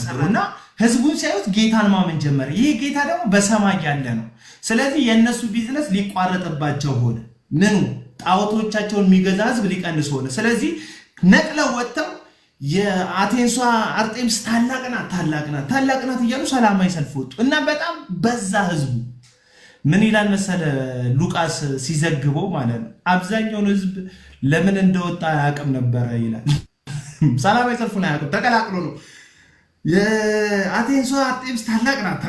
ሰሩና ህዝቡን ሲያዩት ጌታን ማመን ጀመረ። ይሄ ጌታ ደግሞ በሰማይ ያለ ነው። ስለዚህ የእነሱ ቢዝነስ ሊቋረጥባቸው ሆነ። ምኑ ጣዖቶቻቸውን የሚገዛ ህዝብ ሊቀንስ ሆነ። ስለዚህ ነቅለው ወጥተው የአቴንሷ አርጤምስ ታላቅ ናት እያሉ ሰላማዊ ሰልፍ ወጡ እና በጣም በዛ ህዝቡ። ምን ይላል መሰለ ሉቃስ ሲዘግበው ማለት ነው አብዛኛውን ህዝብ ለምን እንደወጣ አያውቅም ነበረ ይላል። ሰላማዊ ሰልፉን አያውቅም፣ ተቀላቅሎ ነው። የአቴንሷ አርጤምስ ታላቅ ናት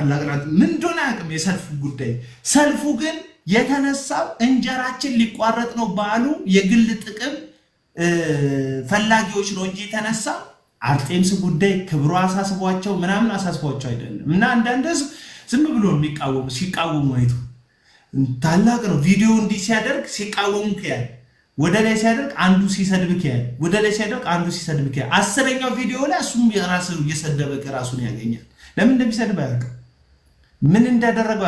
ምን እንደሆነ አያውቅም የሰልፉ ጉዳይ። ሰልፉ ግን የተነሳው እንጀራችን ሊቋረጥ ነው ባሉ የግል ጥቅም ፈላጊዎች ነው እንጂ የተነሳ አርጤምስ ጉዳይ ክብሩ አሳስቧቸው ምናምን አሳስቧቸው አይደለም። እና አንዳንድ ህዝብ ዝም ብሎ ሲቃወሙ አይቶ ታላቅ ነው ቪዲዮ እንዲህ ሲያደርግ ሲቃወሙ ከያል ወደ ላይ ሲያደርግ አንዱ ሲሰድብ ከያል ወደ ላይ ሲያደርግ አንዱ ሲሰድብ ከያል 10ኛው ቪዲዮ ላይ እሱም የራሱ እየሰደበ ከራሱን ያገኛል። ለምን እንደሚሰድብ አያውቅም፣ ምን እንዳደረገው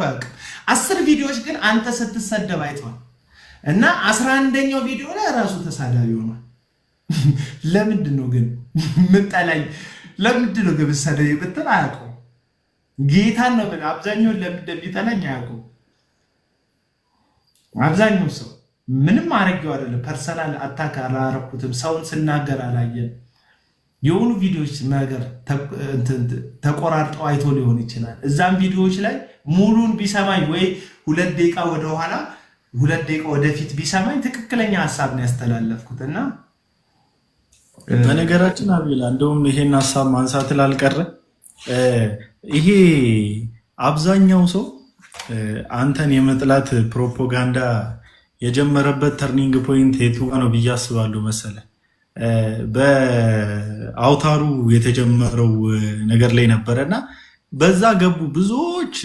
አያውቅም። 10 ቪዲዮዎች ግን አንተ ስትሰደብ አይተዋል። እና 11ኛው ቪዲዮ ላይ ራሱ ተሳዳቢ ሆኗል። ለምንድን ነው ግን ምጠላኝ? ለምንድን ነው ግን ሰደይ ብትል አያውቀው ጌታን ነው። ምን አብዛኛው ለምን እንደሚጠላኝ አያውቀው። አብዛኛው ሰው ምንም አረጋው አይደለም፣ ፐርሰናል አታክ አላረኩትም፣ ሰውን ስናገር አላየን። የሆኑ ቪዲዮዎች ነገር ተቆራርጠው አይቶ ሊሆን ይችላል። እዛም ቪዲዮዎች ላይ ሙሉን ቢሰማኝ ወይ 2 ደቂቃ ወደኋላ 2 ደቂቃ ወደፊት ቢሰማኝ ትክክለኛ ሐሳብ ነው ያስተላለፍኩት። እና በነገራችን አቤላ እንደውም ይሄን ሐሳብ ማንሳት ላልቀረ ይሄ አብዛኛው ሰው አንተን የመጥላት ፕሮፓጋንዳ የጀመረበት ተርኒንግ ፖይንት የቱ ነው ብዬ አስባለሁ መሰለ በአውታሩ የተጀመረው ነገር ላይ ነበረና በዛ ገቡ ብዙዎች።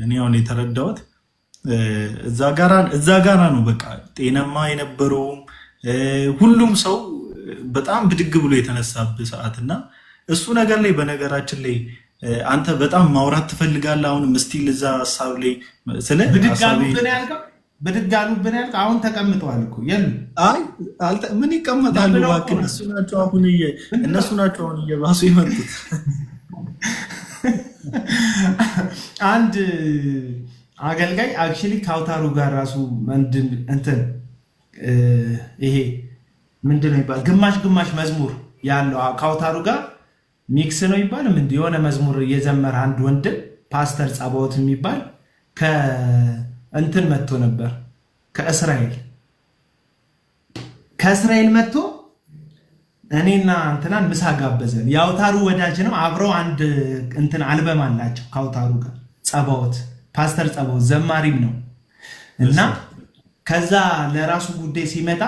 እኔ አሁን የተረዳሁት እዛ ጋራ ነው በቃ ጤናማ የነበረውም ሁሉም ሰው በጣም ብድግ ብሎ የተነሳበት ሰዓትና እሱ ነገር ላይ በነገራችን ላይ አንተ በጣም ማውራት ትፈልጋለህ። አሁንም ስቲል እዛ ሐሳብ ላይ ስለ ብድግ አሉብን ያልከው አሁን ተቀምጠዋል እኮ የሉ። አይ ምን ይቀመጣሉ እባክህ፣ እነሱ ናቸው አሁን እየባሱ የመጡት። አንድ አገልጋይ አክቹሊ ከአውታሩ ጋር ራሱ እንትን ይሄ ምንድነው ይባል ግማሽ መዝሙር ያለው ከአውታሩ ጋር ሚክስ ነው ይባል ምን የሆነ መዝሙር እየዘመረ አንድ ወንድም ፓስተር ጸባዖት የሚባል ከእንትን መጥቶ ነበር ከእስራኤል መጥቶ እኔና እንትናን ምሳ ጋበዘን። የአውታሩ ወዳጅ ነው። አብረው አንድ እንትን አልበም አላቸው ከአውታሩ ጋር ጸባዖት ፓስተር ጸባዖት ዘማሪም ነው። እና ከዛ ለራሱ ጉዳይ ሲመጣ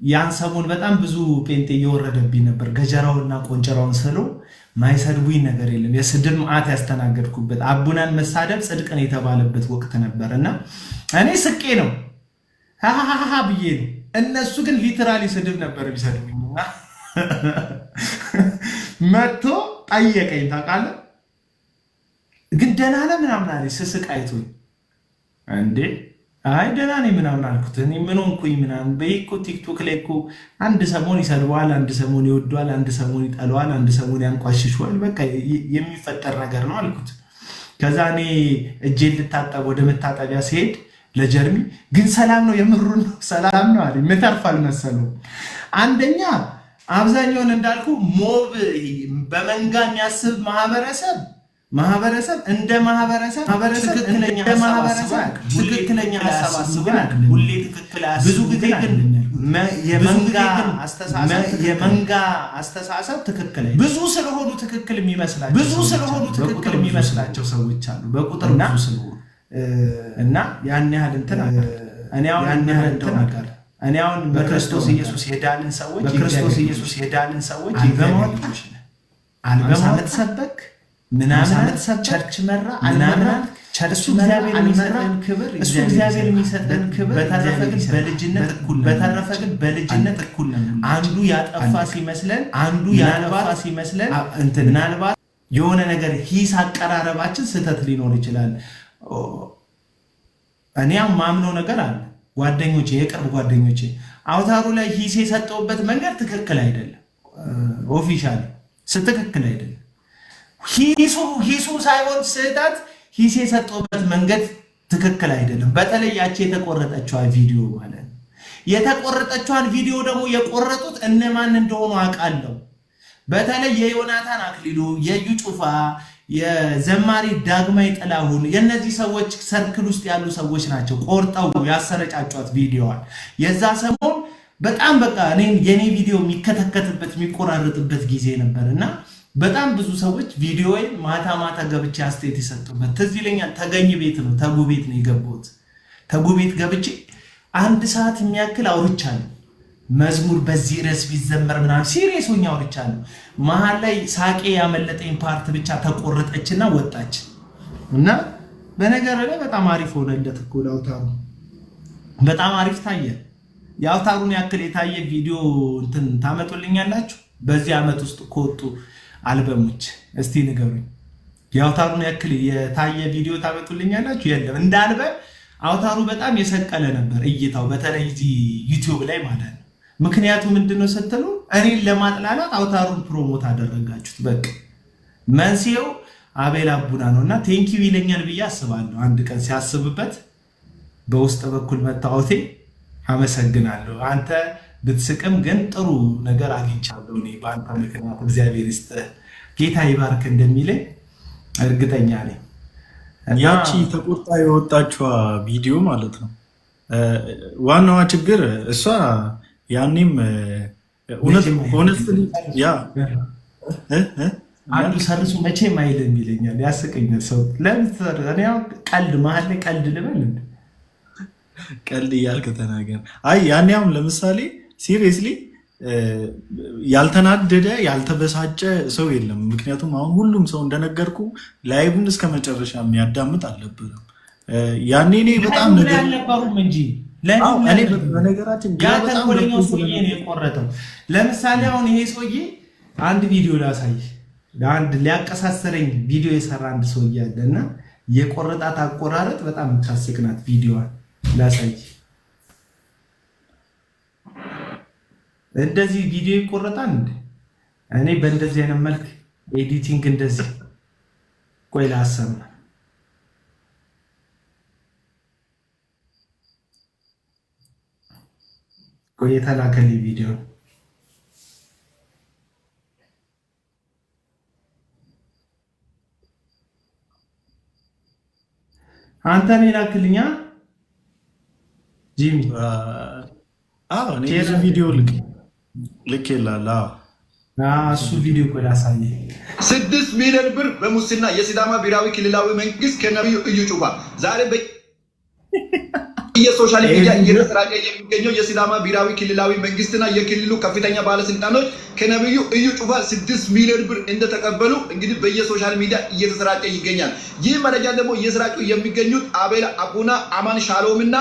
ያን ሰሞን በጣም ብዙ ጴንጤ እየወረደብኝ ነበር። ገጀራውና ቆንጨራውን ስለው ማይሰድቡኝ ነገር የለም። የስድብ መዓት ያስተናገድኩበት አቡናን መሳደብ ጽድቅን የተባለበት ወቅት ነበር። እና እኔ ስቄ ነው ሃሃሃ ብዬ ነው። እነሱ ግን ሊትራሊ ስድብ ነበር የሚሰድቡኝና መጥቶ ጠየቀኝ። ታውቃለህ ግን ደህና ነህ ምናምን አለኝ። ስስቅ አይቶኝ እንዴ አይ ደህና ነኝ ምናምን አልኩት። እኔ ምን ሆንኩኝ ምናምን በይኮ ቲክቶክ ላይ እኮ አንድ ሰሞን ይሰድበዋል፣ አንድ ሰሞን ይወደዋል፣ አንድ ሰሞን ይጠለዋል፣ አንድ ሰሞን ያንቋሽሸዋል። በቃ የሚፈጠር ነገር ነው አልኩት። ከዛ እኔ እጄን ልታጠብ ወደ መታጠቢያ ሲሄድ ለጀርሚ ግን ሰላም ነው የምሩን ነው ሰላም ነው አለኝ። ምተርፍ አልመሰለውም። አንደኛ አብዛኛውን እንዳልኩ ሞብ በመንጋ የሚያስብ ማህበረሰብ እንደ ማህበረሰብ ትክክለኛ ሐሳብ ሁሌ ትክክል ብዙ ጊዜ ግን የመንጋ አስተሳሰብ ትክክል ብዙ ስለሆኑ ትክክል የሚመስላቸው ሰዎች አሉ በቁጥር ብዙ ስለሆኑ እና ያን ያህል እንትን እኔ አሁን በክርስቶስ ኢየሱስ የዳንን ሰዎች አልበም አመትሰበክ ምናምን ቸርች መራ ምናምን ቸርቹ እግዚአብሔር የሚሰጠን ክብር በተረፈ ግን በልጅነት እኩል ነው። አንዱ ያጠፋ ሲመስለን ምናልባት የሆነ ነገር ሂስ አቀራረባችን ስህተት ሊኖር ይችላል። እኔ ማምነው ነገር አለ። ጓደኞቼ የቅርብ ጓደኞቼ አውታሩ ላይ ሂስ የሰጠውበት መንገድ ትክክል አይደለም። ኦፊሻሊ ስትክክል አይደለም። ሂሱ ሳይሆን ስህተት ሂስ የሰጠበት መንገድ ትክክል አይደለም። በተለይ ያቺ የተቆረጠችዋን ቪዲዮ ማለት ነው። የተቆረጠችዋን ቪዲዮ ደግሞ የቆረጡት እነማን እንደሆኑ አውቃለሁ። በተለይ የዮናታን አክሊሉ፣ የዩ ጩፋ፣ የዘማሪ ዳግማይ ጥላሁን የእነዚህ ሰዎች ሰርክል ውስጥ ያሉ ሰዎች ናቸው ቆርጠው ያሰረጫጯት ቪዲዮዋን። የዛ ሰሞን በጣም በቃ የኔ ቪዲዮ የሚከተከትበት የሚቆራረጥበት ጊዜ ነበር እና በጣም ብዙ ሰዎች ቪዲዮ ማታ ማታ ገብቼ አስተያየት የሰጡበት ትዝ ይለኛል። ተገኝ ቤት ነው ተጉ ቤት ነው የገባሁት። ተጉ ቤት ገብቼ 1 ሰዓት የሚያክል አውርቻለሁ። መዝሙር በዚህ ርዕስ ቢዘመር ምናምን ሲሪየስ ሆኜ አውርቻለሁ። መሀል ላይ ሳቄ ያመለጠኝ ፓርት ብቻ ተቆረጠችና ወጣች እና በነገር ላይ በጣም አሪፍ ሆነለት እኮ ለአውታሩ በጣም አሪፍ ታየ። የአውታሩን ያክል የታየ ቪዲዮ እንትን ታመጡልኛላችሁ? በዚህ ዓመት ውስጥ ከወጡ አልበሞች እስቲ ንገሩኝ። የአውታሩን ያክል የታየ ቪዲዮ ታመጡልኛላችሁ? የለም። እንደ አልበም አውታሩ በጣም የሰቀለ ነበር እይታው፣ በተለይ እዚህ ዩቲዩብ ላይ ማለት ነው። ምክንያቱ ምንድነው ስትሉ እኔን ለማጥላላት አውታሩን ፕሮሞት አደረጋችሁት። በቃ መንስኤው አቤል አቡና ነው እና ቴንኪው ይለኛል ብዬ አስባለሁ። አንድ ቀን ሲያስብበት በውስጥ በኩል መታወቴ አመሰግናለሁ። አንተ ብትስቅም ግን ጥሩ ነገር አግኝቻለሁ እኔ በአንተ ምክንያት፣ እግዚአብሔር ይስጥህ፣ ጌታ ይባርክ እንደሚለኝ እርግጠኛ ነኝ። ያቺ ተቆጣ የወጣችዋ ቪዲዮ ማለት ነው ዋናዋ ችግር እሷ ያኔም አንዱ ሰርሱ መቼም አይልም ይለኛል፣ ያስቀኛል። ሰው ለምን ቀልድ መሀል ላይ ቀልድ ልበል ቀልድ እያልክ ተናገር። አይ ያኔ አሁን ለምሳሌ ሲሪየስሊ ያልተናደደ ያልተበሳጨ ሰው የለም። ምክንያቱም አሁን ሁሉም ሰው እንደነገርኩ ላይቡን እስከ መጨረሻ የሚያዳምጥ አልነበረም። ያኔ እኔ በጣም ነገር አልነበሩም እንጂ በነገራችን ተንኮለኛው ሰውዬ ነው የቆረጠው። ለምሳሌ አሁን ይሄ ሰውዬ አንድ ቪዲዮ ላሳይ፣ አንድ ሊያቀሳሰረኝ ቪዲዮ የሰራ አንድ ሰውዬ አለ እና የቆረጣት አቆራረጥ በጣም የምታስቅ ናት። ቪዲዮዋን ላሳይ። እንደዚህ ቪዲዮ ይቆረጣል እንዴ? እኔ በእንደዚህ አይነት መልክ ኤዲቲንግ እንደዚህ ቆይ ላሰማ። ቆይ የተላከልኝ ቪዲዮ አንተ ነው የላክልኛ ጂሚ? አዎ እኔ ቪዲዮ ልክ ይላል። እሱ ቪዲዮ ቆይ ላሳይ። 6 ሚሊዮን ብር በሙስና የሲዳማ ብሔራዊ ክልላዊ መንግስት ከነብዩ እዩ ጩፋ ዛሬ የሶሻል ሚዲያ እየተሰራጨ የሚገኘው የሲዳማ ብሔራዊ ክልላዊ መንግስትና የክልሉ ከፍተኛ ባለስልጣኖች ከነብዩ እዩ ጩፋ 6 ሚሊዮን ብር እንደተቀበሉ እንግዲህ በየሶሻል ሚዲያ እየተሰራጨ ይገኛል። ይህ መረጃ ደግሞ እየሰራጩ የሚገኙት አቤል አቡና፣ አማን ሻሎምና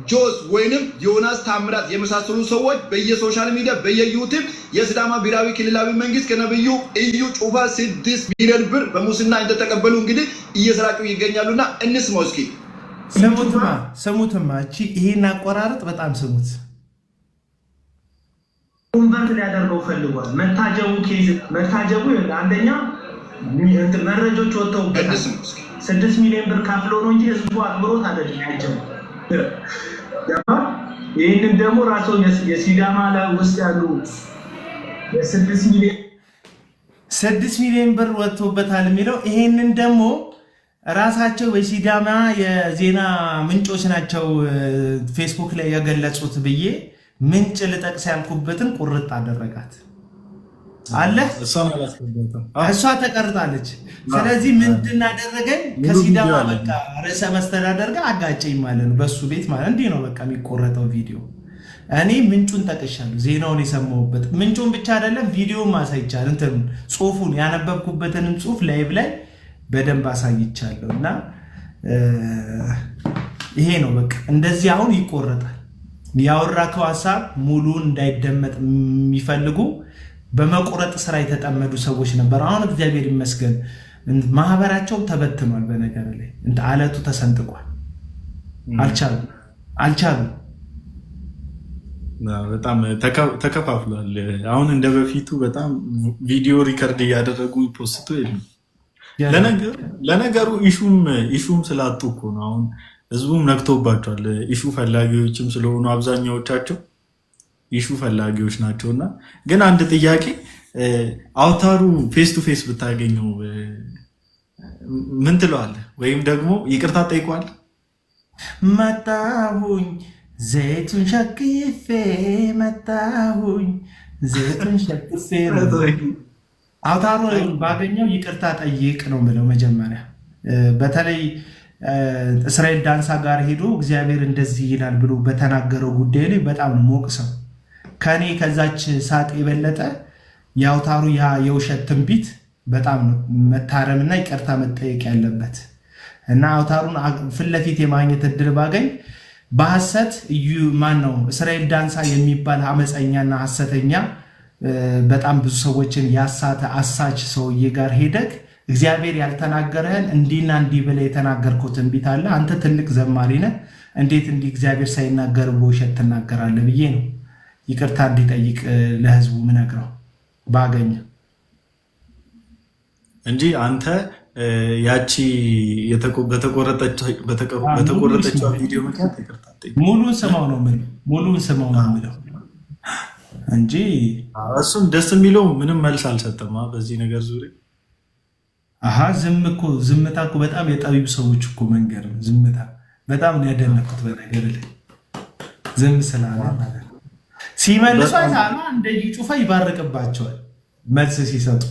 ጆስ ወይንም ዮናስ ታምራት የመሳሰሉ ሰዎች በየሶሻል ሚዲያ በየዩቲዩብ የሲዳማ ብሔራዊ ክልላዊ መንግስት ከነብዩ እዩ ጩፋ 6 ሚሊዮን ብር በሙስና እንደተቀበሉ እንግዲህ እየሰራጩ ይገኛሉና እንስማው እስኪ። ስሙትማ እቺ ይሄን አቆራረጥ በጣም ስሙት። ኮንቨርት ሊያደርገው ፈልጓል። መታጀቡ አንደኛ መረጃዎች ወጥተውበታል። 6 ሚሊዮን ብር ከፍሎ ነው እንጂ ህዝቡ አክብሮት አይደለም ያጀው። ይህንን ደግሞ ራሱ የሲዳማ ላይ ውስጥ ያሉ የ6 ሚሊዮን ብር ወጥቶበታል የሚለው ይሄንን ደግሞ ራሳቸው በሲዳማ የዜና ምንጮች ናቸው ፌስቡክ ላይ የገለጹት ብዬ ምንጭ ልጠቅስ ያልኩበትን ቁርጥ አደረጋት አለ። እሷ ተቀርጣለች። ስለዚህ ምንድን አደረገኝ? ከሲዳማ በቃ ርዕሰ መስተዳደር ጋር አጋጨኝ ማለት ነው። በሱ ቤት ማለት እንዲህ ነው በቃ የሚቆረጠው ቪዲዮ። እኔ ምንጩን ጠቅሻለሁ፣ ዜናውን የሰማሁበት ምንጩን ብቻ አይደለም ቪዲዮን ማሳይቻል እንትን ጽሁፉን ያነበብኩበትንም ጽሁፍ ላይቭ ላይ በደንብ አሳይቻለሁ። እና ይሄ ነው በቃ እንደዚህ አሁን ይቆረጣል። ያወራከው ሀሳብ ሙሉን እንዳይደመጥ የሚፈልጉ በመቆረጥ ስራ የተጠመዱ ሰዎች ነበር። አሁን እግዚአብሔር ይመስገን ማህበራቸው ተበትኗል። በነገር ላይ አለቱ ተሰንጥቋል። አልቻሉም። በጣም ተከፋፍሏል። አሁን እንደ በፊቱ በጣም ቪዲዮ ሪከርድ እያደረጉ ፖስቱ የለም። ለነገሩ ኢሹም ስላጡ እኮ ነው። አሁን ህዝቡም ነክቶባቸዋል። ኢሹ ፈላጊዎችም ስለሆኑ አብዛኛዎቻቸው ኢሹ ፈላጊዎች ናቸው። እና ግን አንድ ጥያቄ አውታሩ ፌስ ቱ ፌስ ብታገኘው ምን ትለዋለህ? ወይም ደግሞ ይቅርታ ጠይቋል? መጣሁኝ ዘይቱን ሸክፌ መጣሁኝ ዘይቱን ሸክፌ። አውታሩ ባገኘው ይቅርታ ጠይቅ ነው የምለው መጀመሪያ። በተለይ እስራኤል ዳንሳ ጋር ሄዶ እግዚአብሔር እንደዚህ ይላል ብሎ በተናገረው ጉዳይ ላይ በጣም ነው ሞቅሰው። ከኔ ከዛች ሳቅ የበለጠ የአውታሩ ያ የውሸት ትንቢት በጣም ነው መታረምና ይቅርታ መጠየቅ ያለበት። እና አውታሩን ፊት ለፊት የማግኘት እድል ባገኝ በሐሰት ማን ነው እስራኤል ዳንሳ የሚባል አመፀኛና ሐሰተኛ በጣም ብዙ ሰዎችን ያሳተ አሳች ሰውዬ ጋር ሄደክ እግዚአብሔር ያልተናገረህን እንዲና እንዲህ ብለህ የተናገርከው ትንቢት አለ፣ አንተ ትልቅ ዘማሪ ነህ፣ እንዴት እንዲህ እግዚአብሔር ሳይናገር በውሸት ትናገራለህ ብዬ ነው ይቅርታ እንዲጠይቅ ለህዝቡ ምነግረው ባገኘ እንጂ አንተ ያቺ በተቆረጠችው ቪዲዮ ምክንያት ይቅርታ ሙሉን ስማው ነው የምለው እንጂ እሱም ደስ የሚለው ምንም መልስ አልሰጠም በዚህ ነገር ዙሪያ። ዝምታ እኮ በጣም የጠቢብ ሰዎች እኮ መንገድ ነው። ዝምታ በጣም ነው ያደነኩት በነገር ላይ ዝም ስላለ ማለት ነው። ሲመልሱ አይታማ እንደ ጩፋ ይባርቅባቸዋል መልስ ሲሰጡ።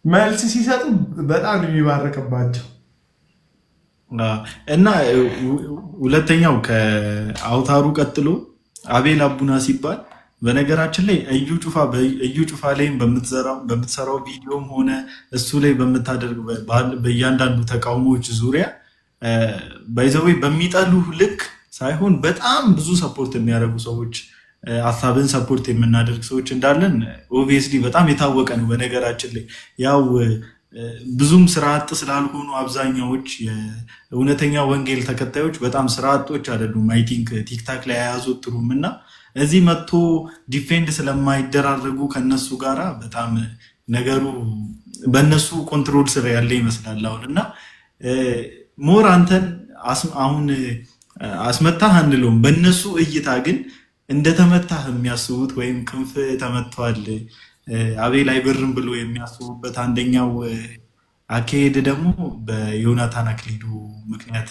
መልስ ሲሰጡ በጣም ነው የሚባርቅባቸው። እና ሁለተኛው ከአውታሩ ቀጥሎ አቤል አቡና ሲባል በነገራችን ላይ እዩ ጩፋ ላይም በምትሰራው ቪዲዮም ሆነ እሱ ላይ በምታደርግ በእያንዳንዱ ተቃውሞዎች ዙሪያ ባይዘዌ በሚጠሉ ልክ ሳይሆን በጣም ብዙ ሰፖርት የሚያደርጉ ሰዎች ሀሳብን ሰፖርት የምናደርግ ሰዎች እንዳለን ኦብቪየስሊ በጣም የታወቀ ነው። በነገራችን ላይ ያው ብዙም ስራ አጥ ስላልሆኑ አብዛኛዎች የእውነተኛ ወንጌል ተከታዮች በጣም ስራ አጦች አይደሉም። አይ ቲንክ ቲክታክ ላይ አያዘወትሩም እና እዚህ መጥቶ ዲፌንድ ስለማይደራረጉ ከነሱ ጋራ በጣም ነገሩ በእነሱ ኮንትሮል ስር ያለ ይመስላል አሁን። እና ሞር አንተን አሁን አስመታህ አንለውም። በእነሱ እይታ ግን እንደተመታህ የሚያስቡት ወይም ክንፍ ተመቷል አቤል አይበርም ብሎ የሚያስቡበት አንደኛው አካሄድ ደግሞ በዮናታን አክሊሉ ምክንያት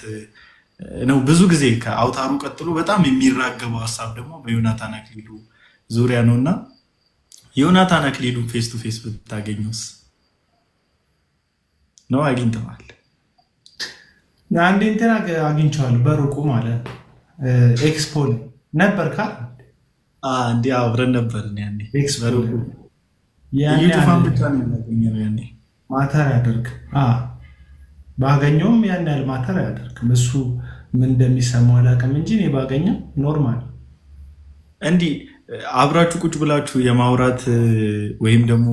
ነው። ብዙ ጊዜ ከአውታሩ ቀጥሎ በጣም የሚራገበው ሀሳብ ደግሞ በዮናታን አክሊሉ ዙሪያ ነው። እና ዮናታን አክሊሉ ፌስ ቱ ፌስ ብታገኙስ? ነው አግኝተዋል? አንዴ እንትን አግኝቼዋለሁ በሩቁ ማለት ኤክስፖ ነበር ካል እንዲ አብረን ነበርን ያኔ በሩቁ ማተር ያደርግ ባገኘውም ያን ያህል ማተር አያደርግም። እሱ ምን እንደሚሰማው አላውቅም እንጂ እኔ ባገኘው ኖርማል እንዲህ አብራችሁ ቁጭ ብላችሁ የማውራት ወይም ደግሞ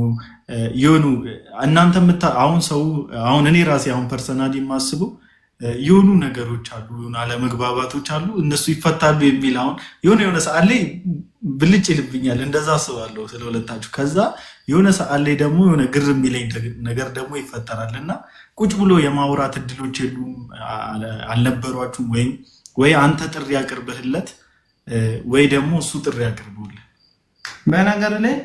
የሆኑ እናንተ አሁን እኔ ራሴ አሁን ፐርሰናሊ የማስበው የሆኑ ነገሮች አሉ፣ የሆኑ አለመግባባቶች አሉ፣ እነሱ ይፈታሉ የሚል አሁን የሆነ ሰዓት ላይ ብልጭ ይልብኛል። እንደዛ አስባለሁ ስለሁለታችሁ። ከዛ የሆነ ሰዓት ላይ ደግሞ የሆነ ግር የሚለኝ ነገር ደግሞ ይፈጠራል እና ቁጭ ብሎ የማውራት እድሎች የሉም አልነበሯችሁም? ወይ አንተ ጥሪ ያቅርብህለት ወይ ደግሞ እሱ ጥሪ ያቅርብልህ። በነገር ላይ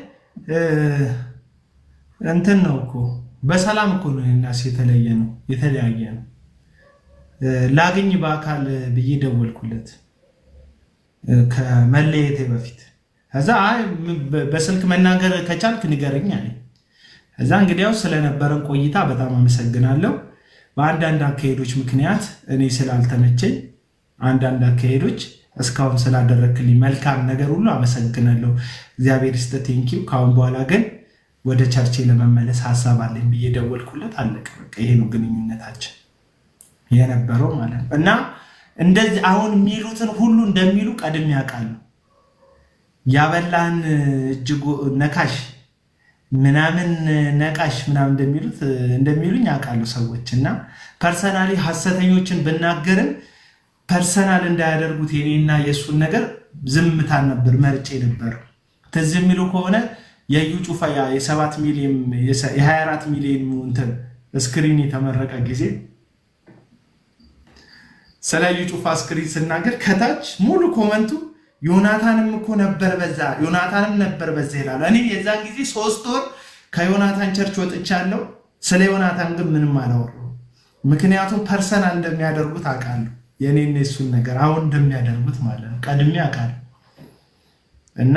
እንትን ነው እኮ በሰላም እኮ ነው እናስ የተለያየ ነው። ላገኝ በአካል ብዬ ደወልኩለት ከመለየቴ በፊት። ከዛ በስልክ መናገር ከቻልክ ንገረኝ አለኝ። ከዛ እንግዲያው ስለነበረን ቆይታ በጣም አመሰግናለሁ። በአንዳንድ አካሄዶች ምክንያት እኔ ስላልተመቸኝ አንዳንድ አካሄዶች እስካሁን ስላደረክልኝ መልካም ነገር ሁሉ አመሰግናለሁ። እግዚአብሔር ይስጥህ፣ ቴንኪው። ካሁን በኋላ ግን ወደ ቸርቼ ለመመለስ ሀሳብ አለኝ ብዬ ደወልኩለት። አለቀ በቃ። ይሄ ነው ግንኙነታችን የነበረው ማለት ነው። እና እንደዚህ አሁን የሚሉትን ሁሉ እንደሚሉ ቀድሜ ያውቃሉ። ያበላን እጅግ ነካሽ ምናምን ነቃሽ ምናምን እንደሚሉኝ አውቃለሁ ሰዎች እና ፐርሰናሊ ሐሰተኞችን ብናገርም ፐርሰናል እንዳያደርጉት የኔና የእሱን ነገር ዝምታን ነበር መርጬ ነበር። ትዝ የሚሉ ከሆነ የዩ ጩፋ የ7 ሚሊዮን የ24 ሚሊዮን እንትን ስክሪን የተመረቀ ጊዜ ስለ ዩ ጩፋ ስክሪን ስናገር ከታች ሙሉ ኮመንቱ ዮናታንም እኮ ነበር በዛ ይላሉ። እኔ የዛን ጊዜ 3 ወር ከዮናታን ቸርች ወጥቻለሁ። ስለ ዮናታን ግን ምንም አላወራሁም። ምክንያቱም ፐርሰናል እንደሚያደርጉት አውቃለሁ። የኔን እሱን ነገር አሁን እንደሚያደርጉት ማለት ነው ቀድሜ አውቃለሁ። እና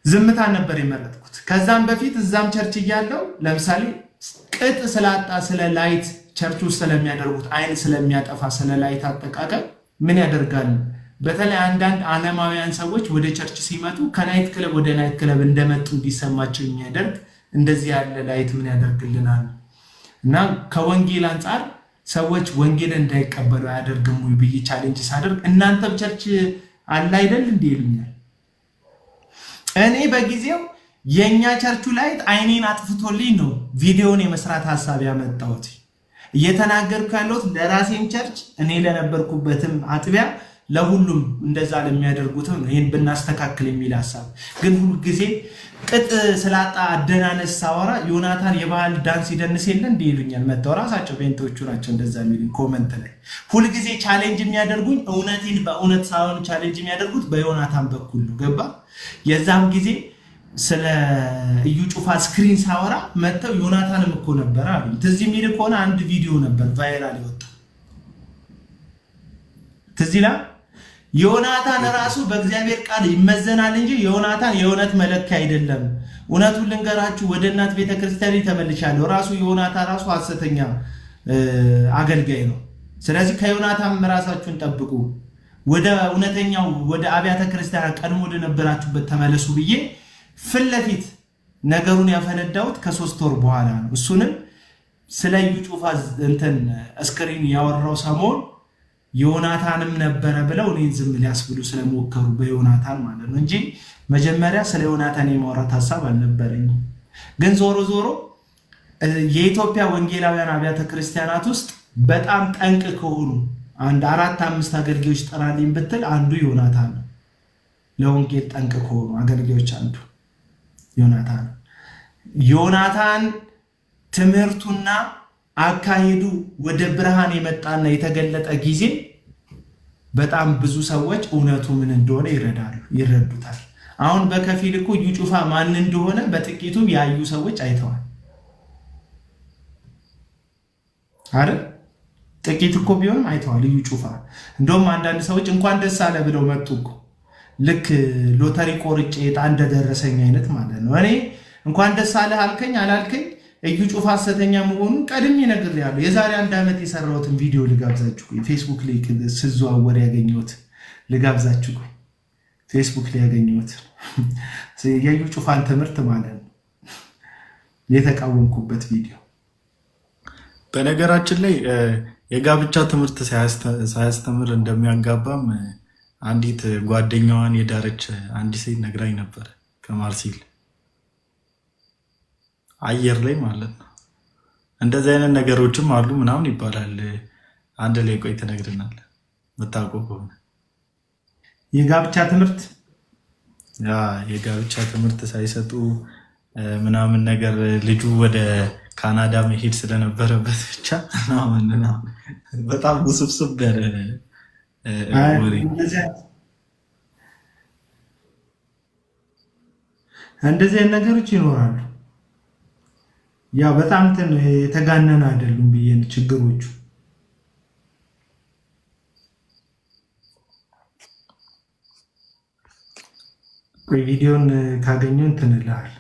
ዝምታን ነበር የመረጥኩት። ከዛም በፊት እዛም ቸርች እያለው ለምሳሌ ቅጥ ስላጣ ስለ ላይት ቸርች ውስጥ ስለሚያደርጉት አይን ስለሚያጠፋ ስለ ላይት አጠቃቀም ምን ያደርጋሉ? በተለይ አንዳንድ ዓለማውያን ሰዎች ወደ ቸርች ሲመጡ ከናይት ክለብ ወደ ናይት ክለብ እንደመጡ እንዲሰማቸው የሚያደርግ እንደዚህ ያለ ላይት ምን ያደርግልናል? እና ከወንጌል አንጻር ሰዎች ወንጌል እንዳይቀበሉ አያደርግም ወይ ብዬ ቻሌንጅ ሳደርግ እናንተም ቸርች አለ አይደል እንዴ ይሉኛል። እኔ በጊዜው የኛ ቸርቹ ላይት አይኔን አጥፍቶልኝ ነው ቪዲዮን የመስራት ሐሳብ ያመጣሁት። እየተናገርኩ ያለሁት ለራሴም ቸርች እኔ ለነበርኩበትም አጥቢያ ለሁሉም እንደዛ ለሚያደርጉትም ነው ይህን ብናስተካክል የሚል ሐሳብ። ግን ሁልጊዜ ቅጥ ስላጣ አደናነስ ሳወራ ዮናታን የባህል ዳንስ ይደንስ የለ እንዲ ይሉኛል። መጥተው ራሳቸው ቤንቶቹ ናቸው እንደዛ የሚሉኝ ኮመንት ላይ። ሁልጊዜ ቻሌንጅ የሚያደርጉኝ እውነቴን በእውነት ሳይሆን ቻሌንጅ የሚያደርጉት በዮናታን በኩል ነው። ገባ? የዛም ጊዜ ስለ እዩ ጩፋ ስክሪን ሳወራ መጥተው ዮናታንም እኮ ነበር አሉ። ትዝ የሚል ከሆነ አንድ ቪዲዮ ነበር ቫይራል የወጣ ትዝ ይላል። ዮናታን ራሱ በእግዚአብሔር ቃል ይመዘናል እንጂ ዮናታን የእውነት መለኪያ አይደለም። እውነቱን ልንገራችሁ፣ ወደ እናት ቤተክርስቲያን ተመልሻለሁ። ራሱ ዮናታን ራሱ ሐሰተኛ አገልጋይ ነው። ስለዚህ ከዮናታን ራሳችሁን ጠብቁ፣ ወደ እውነተኛው ወደ አብያተ ክርስቲያን ቀድሞ ወደ ነበራችሁበት ተመለሱ ብዬ ፊት ለፊት ነገሩን ያፈነዳሁት ከ3 ወር በኋላ ነው። እሱንም ስለ እዩ ጩፋ እንትን ስክሪን ያወራው ሰሞን ዮናታንም ነበረ ብለው እኔን ዝም ሊያስብሉ ስለሞከሩ በዮናታን ማለት ነው እንጂ መጀመሪያ ስለ ዮናታን የማውራት ሐሳብ አልነበረኝም። ግን ዞሮ ዞሮ የኢትዮጵያ ወንጌላውያን አብያተ ክርስቲያናት ውስጥ በጣም ጠንቅ ከሆኑ አንድ 4-5 አገልጋዮች ጠራልኝ ብትል አንዱ ዮናታን ነው። ለወንጌል ጠንቅ ከሆኑ አገልጋዮች አንዱ ዮናታን። ዮናታን ትምህርቱና አካሄዱ ወደ ብርሃን የመጣና የተገለጠ ጊዜ በጣም ብዙ ሰዎች እውነቱ ምን እንደሆነ ይረዱታል። አሁን በከፊል እኮ እዩ ጩፋ ማን እንደሆነ በጥቂቱ ያዩ ሰዎች አይተዋል አይደል? ጥቂት እኮ ቢሆንም አይተዋል እዩ ጩፋ። እንደውም አንዳንድ ሰዎች እንኳን ደስ አለ ብለው መጡ እኮ ልክ ሎተሪ ቆርጬ ዕጣ እንደደረሰኝ አይነት ማለት ነው። እኔ እንኳን ደስ አለ አልከኝ አላልከኝ እዩ ጩፋ ሐሰተኛ መሆኑን ቀድሜ ነግሬያለሁ። የዛሬ 1 ዓመት የሰራሁትን ቪዲዮ ልጋብዛችሁ። ፌስቡክ ላይ ስዘዋወር ያገኘሁት ልጋብዛችሁ። ፌስቡክ ላይ ያገኘሁት የእዩ ጩፋን ትምህርት ማለት ነው የተቃወምኩበት ቪዲዮ። በነገራችን ላይ የጋብቻ ትምህርት ሳያስተምር እንደሚያጋባም አንዲት ጓደኛዋን የዳረች አንዲት ሴት ነግራኝ ነበር ከማርሲል አየር ላይ ማለት ነው። እንደዚህ አይነት ነገሮችም አሉ ምናምን ይባላል። አንድ ላይ ቆይ ትነግርናለህ የምታውቀው ከሆነ። የጋብቻ ትምህርት ሳይሰጡ ምናምን ነገር ልጁ ወደ ካናዳ መሄድ ስለነበረበት ብቻ በጣም ውስብስብ ወሬ። እንደዚህ አይነት ነገሮች ይኖራሉ። ያ በጣም የተጋነነ አይደሉም ብዬ ችግሮቹ። ቪዲዮን ካገኘው እንትን እልሃለሁ።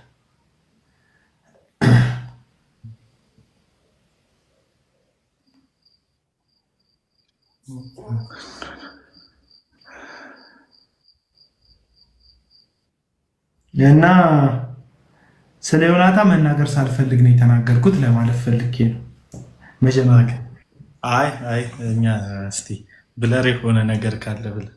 እና ስለ ዮናታን መናገር ሳልፈልግ ነው የተናገርኩት ለማለት ፈልጌ ነው። መጀመሪያ አይ እኛ እስቲ ብለር የሆነ ነገር ካለ ብለን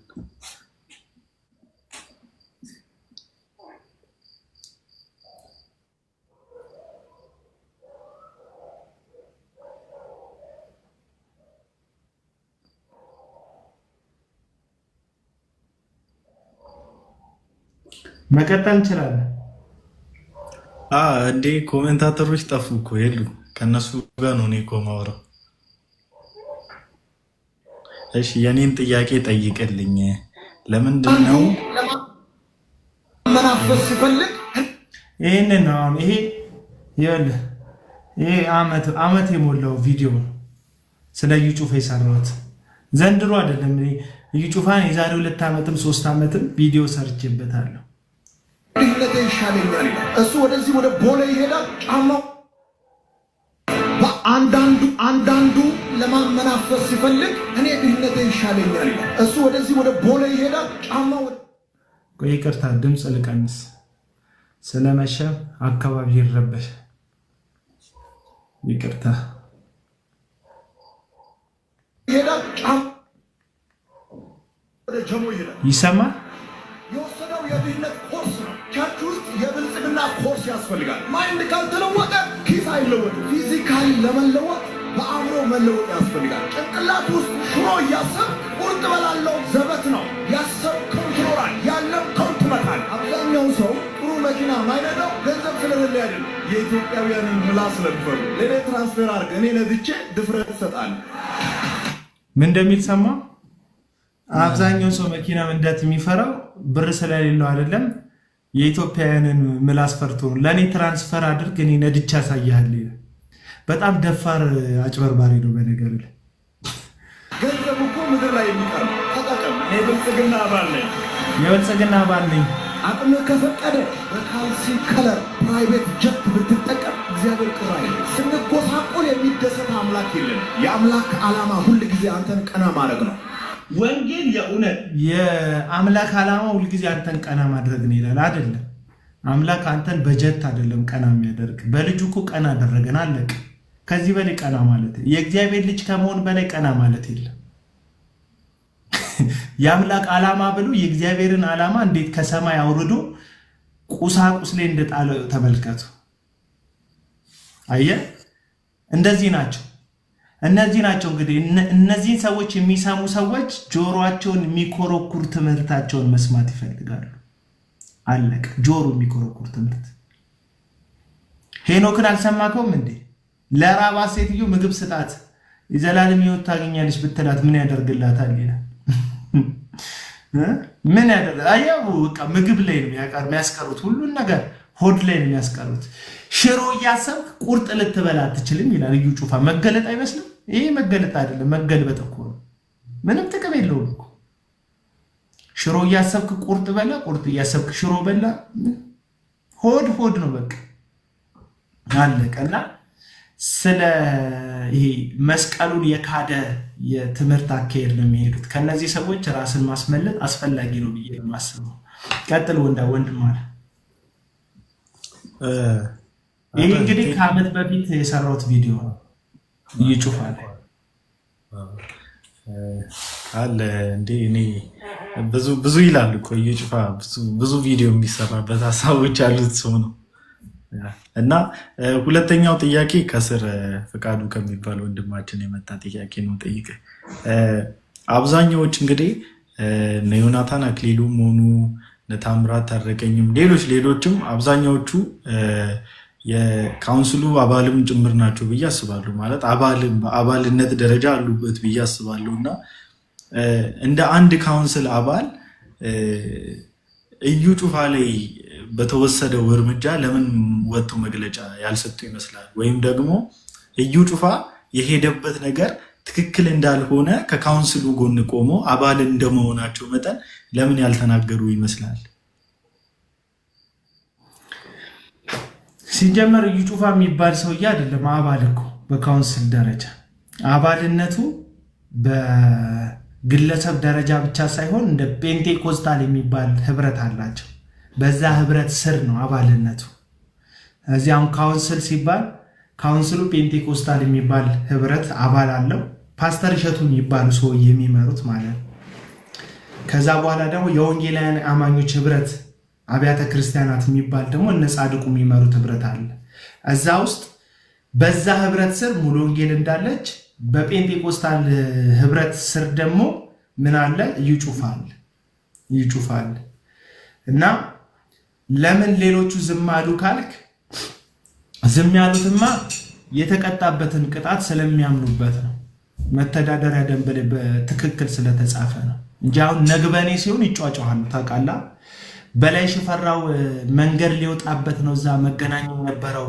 መቀጠል እንችላለን። እንዴ ኮሜንታተሮች ጠፉ እኮ የሉ። ከነሱ ጋር ነው እኔ እኮ የማወራው። እሺ የኔን ጥያቄ ጠይቅልኝ። ለምንድን ነው መናፈስ ሲፈልግ ይሄንን ነው አሁን ይሄ አመት የሞላው ቪዲዮ ስለ እዩ ጩፋ የሰራሁት ዘንድሮ አይደለም። እዩ ጩፋን የዛሬ 2 ዓመትም 3 ዓመትም ቪዲዮ ሰርቼበታለሁ። ድህነቴ ይሻለኛል። እሱ ወደዚህ ወደ ቦሌ ይሄዳል። ጫማው አንዳንዱ ለማመናፈስ ሲፈልግ እኔ ድህነቴ ይሻለኛል። እሱ ወደዚህ ወደ ቦሌ ይሄዳል። ጫማው ይቅርታ ድምፅ ልቀንስ፣ ስለመሸ አካባቢ ይረበሽ። ይቅርታ ይሄዳል። ጫማው ወደ ጀሞ ይሄዳል። ይሰማል። የወሰደው የድህነት ኮርስ ነው። ቸርች ውስጥ የብልጽግና ኮርስ ያስፈልጋል። ማይንድ ካልተለወጠ ኪስ አይለወጥም። ፊዚካሊ ለመለወጥ በአእምሮ መለወጥ ያስፈልጋል። ጭንቅላት ውስጥ ሽሮ እያሰብ ቁርጥ በላለው ዘበት ነው። ያሰብከው ትኖራል፣ ያለምከው ትመታል። አብዛኛው ሰው ጥሩ መኪና ማይነዳው ገንዘብ ስለሌለ አይደለም። የኢትዮጵያውያንን ምላስ ስለሚፈሩ ለኔ ትራንስፈር አድርገህ እኔ ነድቼ ድፍረት እሰጣለሁ። ምን እንደሚል ሰማ። አብዛኛው ሰው መኪና መንዳት የሚፈራው ብር ስለሌለው አይደለም፣ የኢትዮጵያውያንን ምላስ ፈርቶ ነው። ለእኔ ትራንስፈር አድርግ እኔ ነድቻ ያሳያል። በጣም ደፋር አጭበርባሪ ነው። በነገር ላይ ገንዘብ እኮ ምድር ላይ የሚቀር ተጠቀም። እኔ ብልጽግና አባል ነኝ፣ የብልጽግና አባል ነኝ። አቅም ከፈቀደ በካልሲ ከለር ፕራይቬት ጀት ብትጠቀም እግዚአብሔር ቅር አይልም። ስንጎሳቆል የሚደሰት አምላክ የለም። የአምላክ ዓላማ ሁል ጊዜ አንተን ቀና ማድረግ ነው። ወንጌል የእውነት የአምላክ ዓላማ ሁልጊዜ አንተን ቀና ማድረግ ነው ይላል አይደለም። አምላክ አንተን በጀት አይደለም ቀና የሚያደርግ፣ በልጁ እኮ ቀና አደረገን። አለቅ። ከዚህ በላይ ቀና ማለት የእግዚአብሔር ልጅ ከመሆን በላይ ቀና ማለት የለም። የአምላክ ዓላማ ብሎ የእግዚአብሔርን ዓላማ እንዴት ከሰማይ አውርዶ ቁሳቁስ ላይ እንደጣለ ተመልከቱ። አየህ፣ እንደዚህ ናቸው። እነዚህ ናቸው እንግዲህ እነዚህን ሰዎች የሚሰሙ ሰዎች ጆሮአቸውን የሚኮረኩር ትምህርታቸውን መስማት ይፈልጋሉ። አለቀ። ጆሮ የሚኮረኩር ትምህርት። ሄኖክን አልሰማከውም እንዴ? ለራባት ሴትዮ ምግብ ስጣት የዘላለም ሕይወት ታገኛለች ብትላት ምን ያደርግላታል ይላል። ምን ያደርግ? አየው በቃ ምግብ ላይ ነው የሚያስቀሩት፣ ሁሉን ነገር ሆድ ላይ ነው የሚያስቀሩት። ሽሮ እያሰብክ ቁርጥ ልትበላ አትችልም ይላል እዩ ጩፋ። መገለጥ አይመስልም? ይሄ መገለጥ አይደለም፣ መገልበጥ እኮ ነው። ምንም ጥቅም የለውም እኮ። ሽሮ እያሰብክ ቁርጥ በላ፣ ቁርጥ እያሰብክ ሽሮ በላ። ሆድ ነው በቃ አለቀና። ስለ ይሄ መስቀሉን የካደ የትምህርት አካሄድ ነው የሚሄዱት። ከነዚህ ሰዎች ራስን ማስመለጥ አስፈላጊ ነው ብዬ ነው የማስበው። ቀጥል ወንድም አለ። ይህ እንግዲህ ከዓመት በፊት የሰራሁት ቪዲዮ ነው። ይጩፋል አለ እንዴ? እኔ ብዙ ይላል እኮ ይጩፋ። ብዙ ቪዲዮ የሚሰራበት ሀሳቦች ያሉት ሰው ነው። እና ሁለተኛው ጥያቄ ከስር ፍቃዱ ከሚባል ወንድማችን የመጣ ጥያቄ ነው። ጠይቀ አብዛኛዎች እንግዲህ እነ ዮናታን አክሊሉም ሆኑ ታምራት ታረቀኝም ሌሎችም አብዛኛዎቹ የካውንስሉ አባልም ጭምር ናቸው ብዬ አስባለሁ። ማለት በአባልነት ደረጃ አሉበት ብዬ አስባለሁ። እና እንደ አንድ ካውንስል አባል እዩ ጩፋ ላይ በተወሰደው እርምጃ ለምን ወጡ መግለጫ ያልሰጡ ይመስላል? ወይም ደግሞ እዩ ጩፋ የሄደበት ነገር ትክክል እንዳልሆነ ከካውንስሉ ጎን ቆሞ አባል እንደመሆናቸው መጠን ለምን ያልተናገሩ ይመስላል? ሲጀመር እዩ ጩፋ የሚባል ሰውዬ አይደለም አባል እኮ። በካውንስል ደረጃ አባልነቱ በግለሰብ ደረጃ ብቻ ሳይሆን እንደ ፔንቴኮስታል የሚባል ህብረት አላቸው። በዛ ህብረት ስር ነው አባልነቱ። እዚህ አሁን ካውንስል ሲባል ካውንስሉ ፔንቴኮስታል የሚባል ህብረት አባል አለው። ፓስተር እሸቱ የሚባሉ ሰው የሚመሩት ማለት ነው። ከዛ በኋላ ደግሞ የወንጌላውያን አማኞች ህብረት አብያተ ክርስቲያናት የሚባል ደግሞ እነ ጻድቁ የሚመሩት ህብረት አለ። እዛ ውስጥ በዛ ህብረት ስር ሙሉ ወንጌል እንዳለች፣ በፔንቴኮስታል ህብረት ስር ደግሞ ምን አለ? እዩ ጩፋ አለ እና ለምን ሌሎቹ ዝም አሉ ካልክ ዝም ያሉትማ የተቀጣበትን ቅጣት ስለሚያምኑበት ነው። መተዳደሪያ ደንብ ላይ በትክክል ስለተጻፈ ነው እንጂ አሁን ነግበኔ ሲሆን ይጫጫዋሉ። ታውቃለህ በላይ ሽፈራው መንገድ ሊወጣበት ነው እዛ መገናኛው ነበረው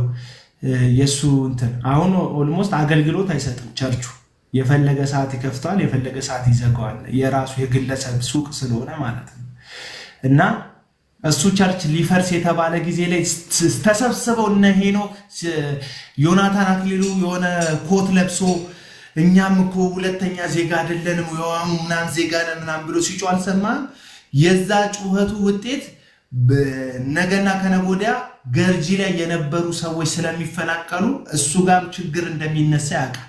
የሱ እንትን አሁን ኦልሞስት አገልግሎት አይሰጥም ቸርቹ። የፈለገ ሰዓት ይከፍተዋል፣ የፈለገ ሰዓት ይዘጋዋል። የራሱ የግለሰብ ሱቅ ስለሆነ ማለት ነው። እና እሱ ቸርች ሊፈርስ የተባለ ጊዜ ላይ ተሰብስበው እነ ሄኖክ ዮናታን አክሊሉ የሆነ ኮት ለብሶ እኛም እኮ ሁለተኛ ዜጋ አይደለንም ምናምን ዜጋ ነን ምናምን ብሎ ሲጮህ አልሰማህም? የዛ ጩኸቱ ውጤት ነገና ከነገ ወዲያ ገርጂ ላይ የነበሩ ሰዎች ስለሚፈናቀሉ እሱ ጋር ችግር እንደሚነሳ ያውቃል።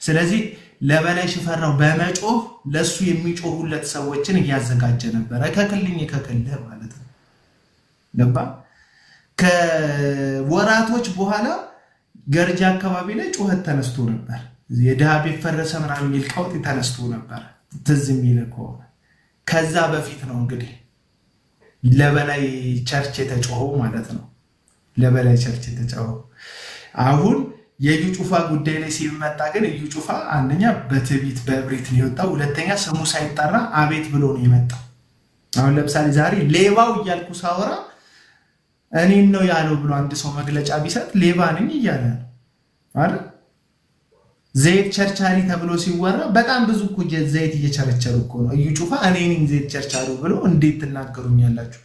ስለዚህ ለበላይ ሽፈራው በመጮህ ለሱ የሚጮሁለት ሰዎችን እያዘጋጀ ነበረ። ከክልኝ ከክልህ ማለት ነው። ገባ? ከወራቶች በኋላ ገርጂ አካባቢ ላይ ጩኸት ተነስቶ ነበር። የድሃ ቤት ፈረሰ ምናምን የሚል ቀውጥ ተነስቶ ነበር። ትዝ የሚል ከሆነ ከዛ በፊት ነው እንግዲህ ለበላይ ቸርች የተጮኸው ማለት ነው። ለበላይ ቸርች የተጮኸው አሁን የእዩ ጩፋ ጉዳይ ላይ ሲመጣ ግን እዩ ጩፋ አንደኛ በትዕቢት በእብሪት ነው የወጣው። ሁለተኛ ስሙ ሳይጠራ አቤት ብሎ ነው የመጣው። አሁን ለምሳሌ ዛሬ ሌባው እያልኩ ሳወራ እኔን ነው ያለው ብሎ አንድ ሰው መግለጫ ቢሰጥ ሌባ ነኝ እያለ ነው አይደል? ዘይት ቸርቻሪ ተብሎ ሲወራ በጣም ብዙ እኮ ዘይት እየቸረቸሩ እኮ ነው። እዩ ጩፋ እኔ ነኝ ዘይት ቸርቻሪ ብሎ እንዴት ትናገሩኛላችሁ?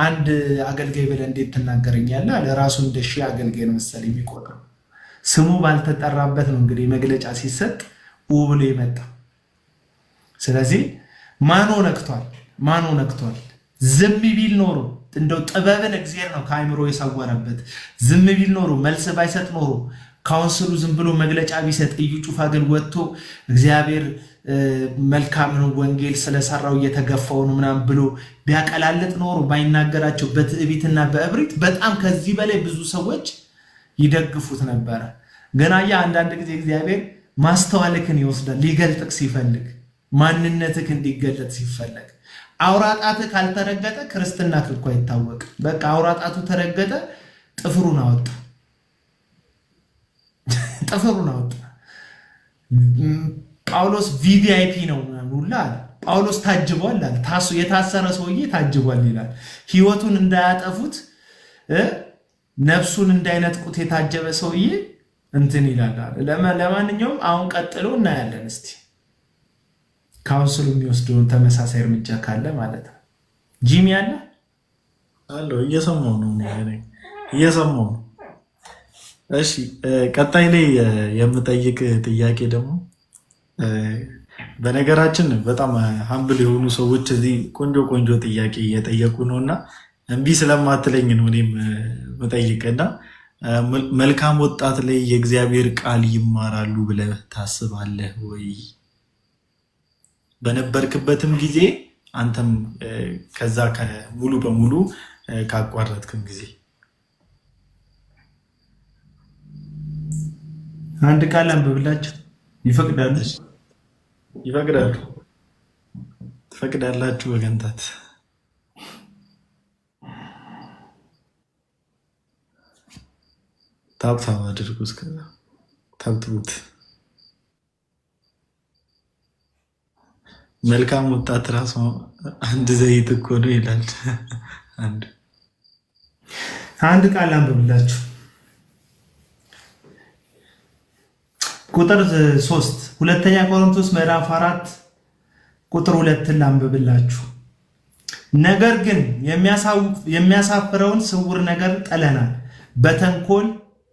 አንድ አገልጋይ ብለህ እንዴት ትናገረኛለህ? ለራሱ እንደ ሺህ አገልጋይ ነው መሰለኝ የሚቆጥረው። ስሙ ባልተጠራበት ነው እንግዲህ መግለጫ ሲሰጥ ብሎ የመጣ። ስለዚህ ማኖ ነክቷል። ዝም ቢል ኖሮ እንደው ጥበብን እግዚአብሔር ነው ከአይምሮ የሰወረበት። ዝም ቢል ኖሮ መልስ ባይሰጥ ኖሮ ካውንስሉ ዝም ብሎ መግለጫ ቢሰጥ፣ እዩ ጩፋ ግን ወጥቶ እግዚአብሔር መልካም ነው ወንጌል ስለሰራው እየተገፋው ነው ምናምን ብሎ ቢያቀላልጥ ኖሮ ባይናገራቸው በትዕቢትና በእብሪት በጣም ከዚህ በላይ ብዙ ሰዎች ይደግፉት ነበረ። ገና አንዳንድ ጊዜ እግዚአብሔር ማስተዋልክን ይወስዳል ሊገልጥክ ሲፈልግ፣ ማንነትክ እንዲገለጥ ሲፈልግ። አውራጣትህ ካልተረገጠ ክርስትናክ እኮ አይታወቅም። በቃ አውራጣቱ ተረገጠ፣ ጥፍሩን አወጣ። ጳውሎስ ቪቪአይፒ ነው ሁላ አለ። ጳውሎስ ታጅቧል አለ። የታሰረ ሰውዬ ታጅቧል ይላል። ህይወቱን እንዳያጠፉት ነፍሱን እንዳይነጥቁት የታጀበ ሰውዬ እንትን ይላል። ለማንኛውም አሁን ቀጥሎ እናያለን። እስቲ ካውንስሉ የሚወስደውን ተመሳሳይ እርምጃ ካለ ማለት ነው። ጂሚ ያለ አሎ እየሰማሁ ነው። እሺ ቀጣይ ላይ የምጠይቅ ጥያቄ ደግሞ በነገራችን በጣም ሀምብል የሆኑ ሰዎች እዚህ ቆንጆ ጥያቄ እየጠየቁ ነው እና እምቢ ስለማትለኝ ነው እኔም መጠይቅና መልካም ወጣት ላይ የእግዚአብሔር ቃል ይማራሉ ብለህ ታስባለህ ወይ? በነበርክበትም ጊዜ አንተም ከዛ ሙሉ በሙሉ ካቋረጥክም ጊዜ አንድ ቃል አንብብላችሁ ይፈቅዳሉ? ትፈቅዳላችሁ? ወገንታት ታብታብ አድርጉ። እስከዛ ታብትቡት። መልካም ወጣት ራሱ አንድ ዘይት እኮ ነው ይላል። አንድ ቃል አንብብላችሁ ቁጥር 3 ሁለተኛ ቆሮንቶስ ምዕራፍ 4 ቁጥር 2 ላንብብላችሁ። ነገር ግን የሚያሳፍረውን ስውር ነገር ጥለናል፣ በተንኮል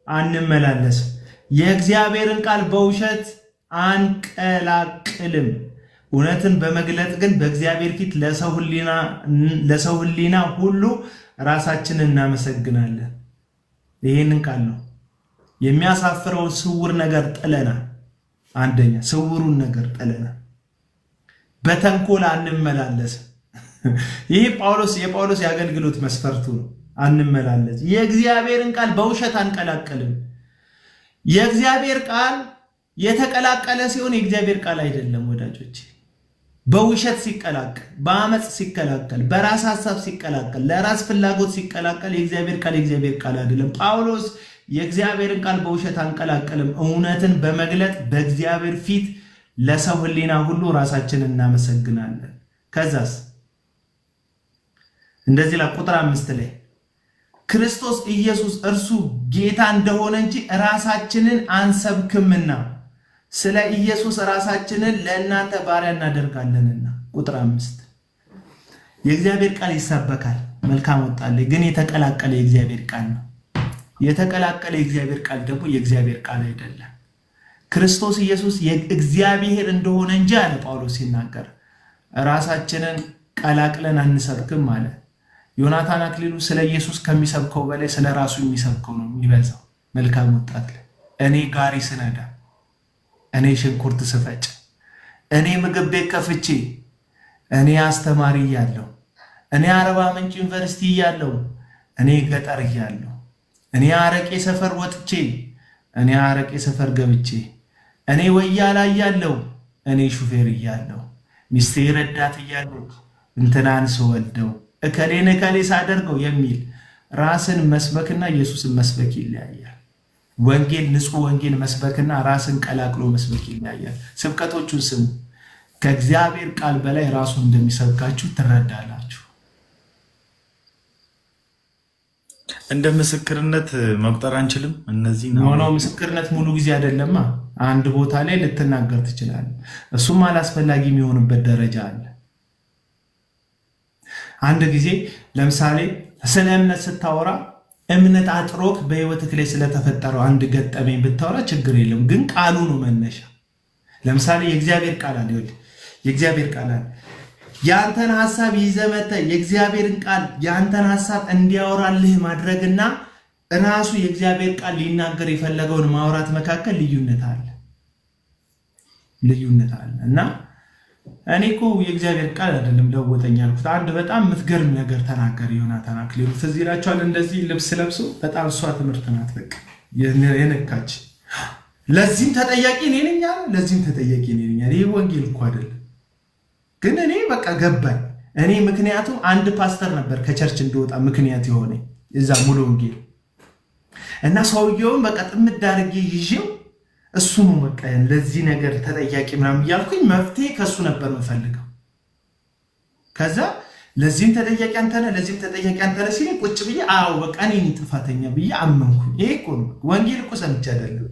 አንመላለስም፣ የእግዚአብሔርን ቃል በውሸት አንቀላቅልም፣ እውነትን በመግለጥ ግን በእግዚአብሔር ፊት ለሰው ሕሊና ሁሉ ራሳችንን እናመሰግናለን። ይህንን ቃል ነው። የሚያሳፍረውን ስውር ነገር ጥለናል። አንደኛ ስውሩን ነገር ጥለናል። በተንኮል አንመላለስም። ይህ የጳውሎስ የአገልግሎት መስፈርቱ ነው። አንመላለስ። የእግዚአብሔርን ቃል በውሸት አንቀላቅልም። የእግዚአብሔር ቃል የተቀላቀለ ሲሆን የእግዚአብሔር ቃል አይደለም ወዳጆች። በውሸት ሲቀላቀል፣ በአመፅ ሲቀላቀል፣ በራስ ሐሳብ ሲቀላቀል፣ ለራስ ፍላጎት ሲቀላቀል የእግዚአብሔር ቃል አይደለም። ጳውሎስ የእግዚአብሔርን ቃል በውሸት አንቀላቀልም፣ እውነትን በመግለጥ በእግዚአብሔር ፊት ለሰው ሕሊና ሁሉ ራሳችንን እናመሰግናለን። ከዛስ እንደዚህ ላይ ቁጥር 5 ላይ ክርስቶስ ኢየሱስ እርሱ ጌታ እንደሆነ እንጂ ራሳችንን አንሰብክምና ስለ ኢየሱስ ራሳችንን ለእናንተ ባሪያ እናደርጋለንና። ቁጥር 5 የእግዚአብሔር ቃል ይሰበካል፣ መልካም ወጣለች፣ ግን የተቀላቀለ የእግዚአብሔር ቃል ነው። የተቀላቀለ የእግዚአብሔር ቃል ደግሞ የእግዚአብሔር ቃል አይደለም። ክርስቶስ ኢየሱስ የእግዚአብሔር እንደሆነ እንጂ አለ ጳውሎስ ሲናገር ራሳችንን ቀላቅለን አንሰብክም ማለት። ዮናታን አክሊሉ ስለ ኢየሱስ ከሚሰብከው በላይ ስለ ራሱ የሚሰብከው ነው የሚበዛው። መልካም ወጣት እኔ ጋሪ ስነዳ፣ እኔ ሽንኩርት ስፈጭ፣ እኔ ምግብ ቤት ከፍቼ፣ እኔ አስተማሪ እያለሁ፣ እኔ አርባ ምንጭ ዩኒቨርሲቲ እያለሁ፣ እኔ ገጠር እያለሁ፣ እኔ አረቄ ሰፈር ወጥቼ፣ እኔ አረቄ ሰፈር ገብቼ፣ እኔ ወያላ እያለሁ፣ እኔ ሹፌር እያለሁ፣ ሚስቴ ረዳት እያለሁ፣ እንትናን ስወልደው እከሌን እከሌ ሳደርገው የሚል ራስን መስበክና ኢየሱስን መስበክ ይለያያል። ወንጌል ንጹህ ወንጌል መስበክና ራስን ቀላቅሎ መስበክ ይለያያል። ስብከቶቹን ስሙ። ከእግዚአብሔር ቃል በላይ ራሱን እንደሚሰብካችሁ ትረዳላችሁ። እንደ ምስክርነት መቁጠር አንችልም። እነዚህ ነው ምስክርነት ሙሉ ጊዜ አይደለማ። አንድ ቦታ ላይ ልትናገር ትችላለህ። እሱም አላስፈላጊ የሚሆንበት ደረጃ አለ። አንድ ጊዜ ለምሳሌ ስለ እምነት ስታወራ እምነት አጥሮክ በህይወትክ ላይ ስለተፈጠረው አንድ ገጠመኝ ብታወራ ችግር የለም፣ ግን ቃሉ ነው መነሻ። ለምሳሌ የእግዚአብሔር ቃል አለ፣ የእግዚአብሔር ቃል አለ። ያንተን ሐሳብ ይዘህ መተህ የእግዚአብሔርን ቃል ያንተን ሐሳብ እንዲያወራልህ ማድረግና ራሱ የእግዚአብሔር ቃል ሊናገር የፈለገውን ማውራት መካከል ልዩነት አለ እና እኔ እኮ የእግዚአብሔር ቃል አይደለም ለወጠኝ ያልኩት። አንድ በጣም የምትገርም ነገር ተናገረ ዮናታን አክሊሉ። ትዝ ይላችኋል? እንደዚህ ልብስ ለብሶ በጣም እሷ ትምህርት ናት በቃ የነካች። ለዚህም ተጠያቂ እኔ ነኝ አለ፣ ለዚህም ተጠያቂ እኔ ነኝ አለ። ይህ ወንጌል እኮ አይደለም፣ ግን እኔ በቃ ገባኝ። እኔ ምክንያቱም አንድ ፓስተር ነበር ከቸርች እንደወጣ ምክንያት የሆነኝ እዛ ሙሉ ወንጌል እና ሰውየውን በቃ ጥምድ አድርጌ ይዤው እሱ ነው በቃ ለዚህ ነገር ተጠያቂ ምናምን እያልኩኝ መፍትሄ ከሱ ነበር የምፈልገው። ከዛ ለዚህም ተጠያቂ አንተ ነህ፣ ለዚህም ተጠያቂ አንተ ነህ ሲል ቁጭ ብዬ አዎ በቃ እኔ ጥፋተኛ ብዬ አመንኩኝ። ይሄ እኮ ነው ወንጌል እኮ ሰምቼ አይደለም